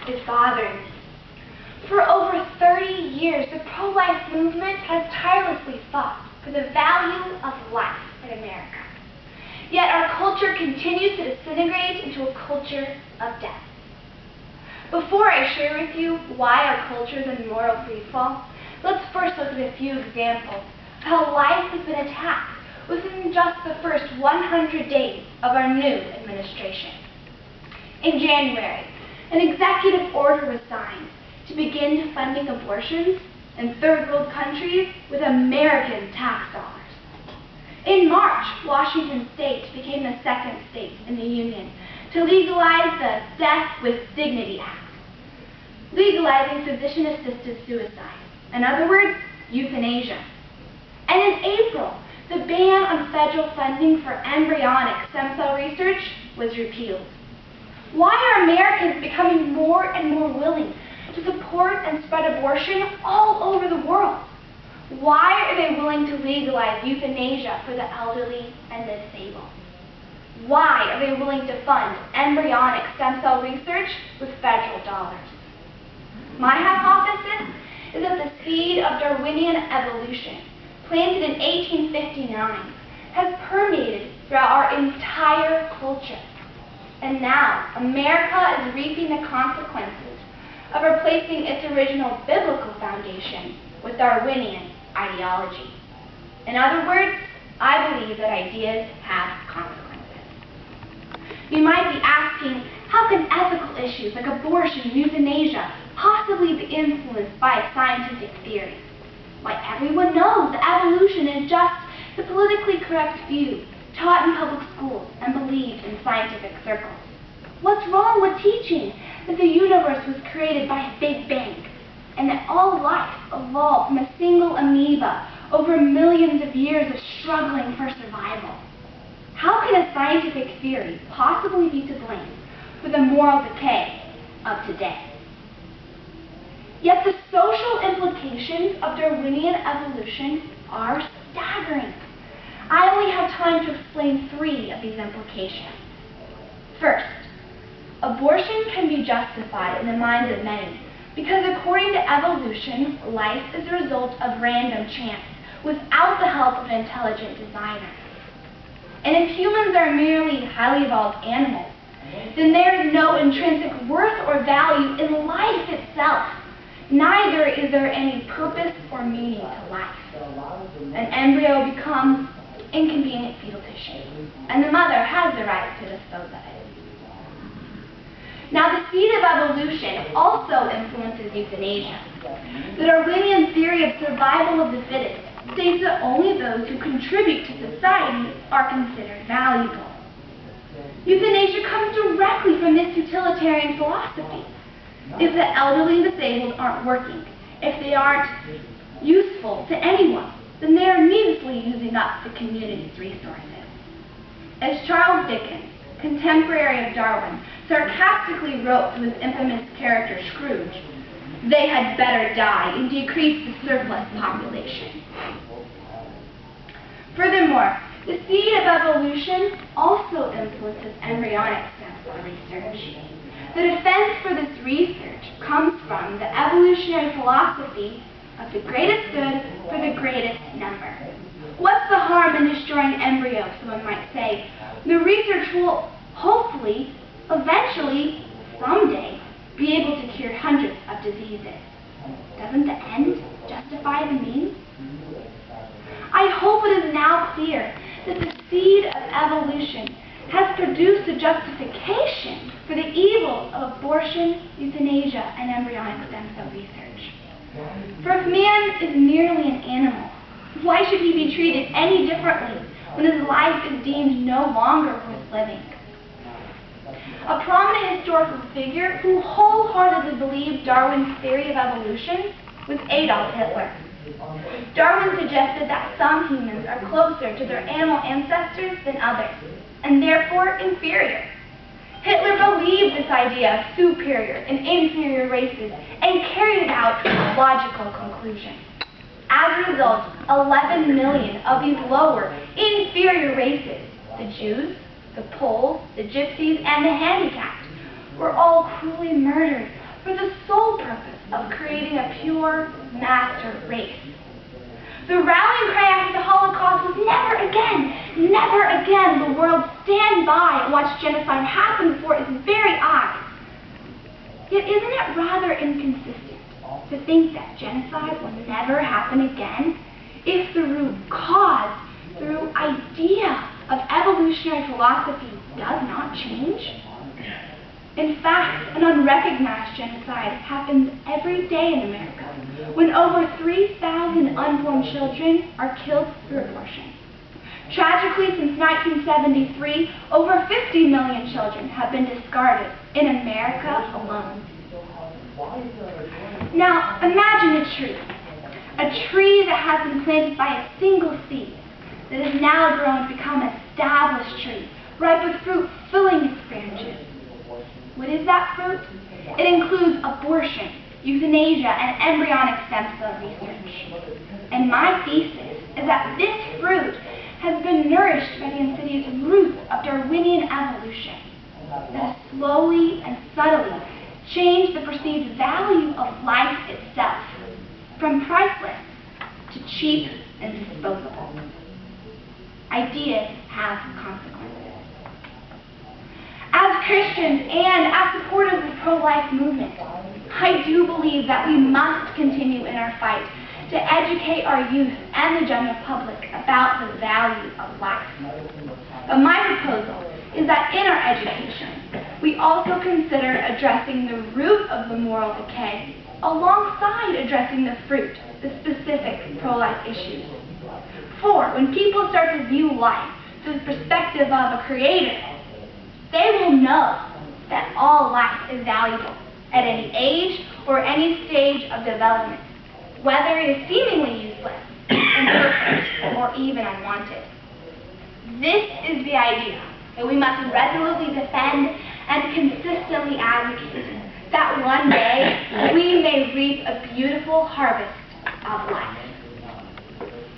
is bothering me. For over 30 years, the pro-life movement has tirelessly fought for the value of life in America. Yet our culture continues to disintegrate into a culture of death. Before I share with you why our culture is in moral freefall, let's first look at a few examples of how life has been attacked within just the first 100 days of our new administration. In January, an executive order was signed to begin funding abortions in third world countries with American tax dollars. In March, Washington State became the second state in the Union to legalize the Death with Dignity Act, legalizing physician-assisted suicide. In other words, euthanasia. And in April, the ban on federal funding for embryonic stem cell research was repealed. Why are Americans becoming more and more willing to support and spread abortion all over the world? Why are they willing to legalize euthanasia for the elderly and the disabled? Why are they willing to fund embryonic stem cell research with federal dollars? My hypothesis is that the seed of Darwinian evolution, planted in 1859, has permeated throughout our entire culture. And now, America is reaping the consequences of replacing its original biblical foundation with Darwinian ideology. In other words, I believe that ideas have consequences. You might be asking, how can ethical issues like abortion and euthanasia possibly be influenced by scientific theory? Why, everyone knows that evolution is just the politically correct view taught in public schools and believed in scientific circles. What's wrong with teaching that the universe was created by a big bang and that all life evolved from a single amoeba over millions of years of struggling for survival? How can a scientific theory possibly be to blame for the moral decay of today? Yet the social implications of Darwinian evolution are staggering. I only have time to explain 3 of these implications. First, abortion can be justified in the minds of many because according to evolution, life is a result of random chance without the help of an intelligent designer. And if humans are merely highly evolved animals, then there is no intrinsic worth or value in life itself. Neither is there any purpose or meaning to life. An embryo becomes inconvenient fetal tissue, and the mother has the right to dispose of it. Now, the seed of evolution also influences euthanasia. The Darwinian theory of survival of the fittest states that only those who contribute to society are considered valuable. Euthanasia comes directly from this utilitarian philosophy. If the elderly and disabled aren't working, if they aren't useful to anyone, then they are needlessly using up the community's resources. As Charles Dickens, contemporary of Darwin, sarcastically wrote to his infamous character Scrooge, they had better die and decrease the surplus population. Furthermore, the seed of evolution also influences embryonic stem cell research. The defense for this research comes from the evolutionary philosophy of the greatest good for the greatest number. What's the harm in destroying embryos, someone might say? The research will hopefully, eventually, someday, be able to cure hundreds of diseases. Doesn't the end justify the means? I hope it is now clear that the seed of evolution has produced a justification for the evil of abortion, euthanasia, and embryonic stem cell research. For if man is merely an animal, why should he be treated any differently when his life is deemed no longer worth living? A prominent historical figure who wholeheartedly believed Darwin's theory of evolution was Adolf Hitler. Darwin suggested that some humans are closer to their animal ancestors than others, and therefore inferior. Hitler believed this idea of superior and inferior races and carried it out to a logical conclusion. As a result, 11 million of these lower, inferior races, the Jews, the Poles, the Gypsies, and the handicapped, were all cruelly murdered for the sole purpose of creating a pure master race. The rallying cry after the Holocaust was never again will the world stand by and watch genocide happen before its very eyes. Yet isn't it rather inconsistent to think that genocide will never happen again if the root cause, the root idea of evolutionary philosophy does not change? In fact, an unrecognized genocide happens every day in America, when over 3,000 unborn children are killed through abortion. Tragically, since 1973, over 50 million children have been discarded in America alone. Now, imagine a tree that has been planted by a single seed, that has now grown to become an established tree, ripe with fruit filling its branches. What is that fruit? It includes abortion, euthanasia, and embryonic stem cell research. And my thesis is that this fruit has been nourished by the insidious roots of Darwinian evolution that has slowly and subtly changed the perceived value of life itself from priceless to cheap and disposable. Ideas have consequences. As Christians and as supporters of the pro-life movement, I do believe that we must continue in our fight to educate our youth and the general public about the value of life. But my proposal is that in our education, we also consider addressing the root of the moral decay alongside addressing the fruit, the specific pro-life issues. For when people start to view life through the perspective of a creator, they will know that all life is valuable at any age or any stage of development, whether it is seemingly useless, imperfect, or even unwanted. This is the idea that we must resolutely defend and consistently advocate, that one day we may reap a beautiful harvest of life.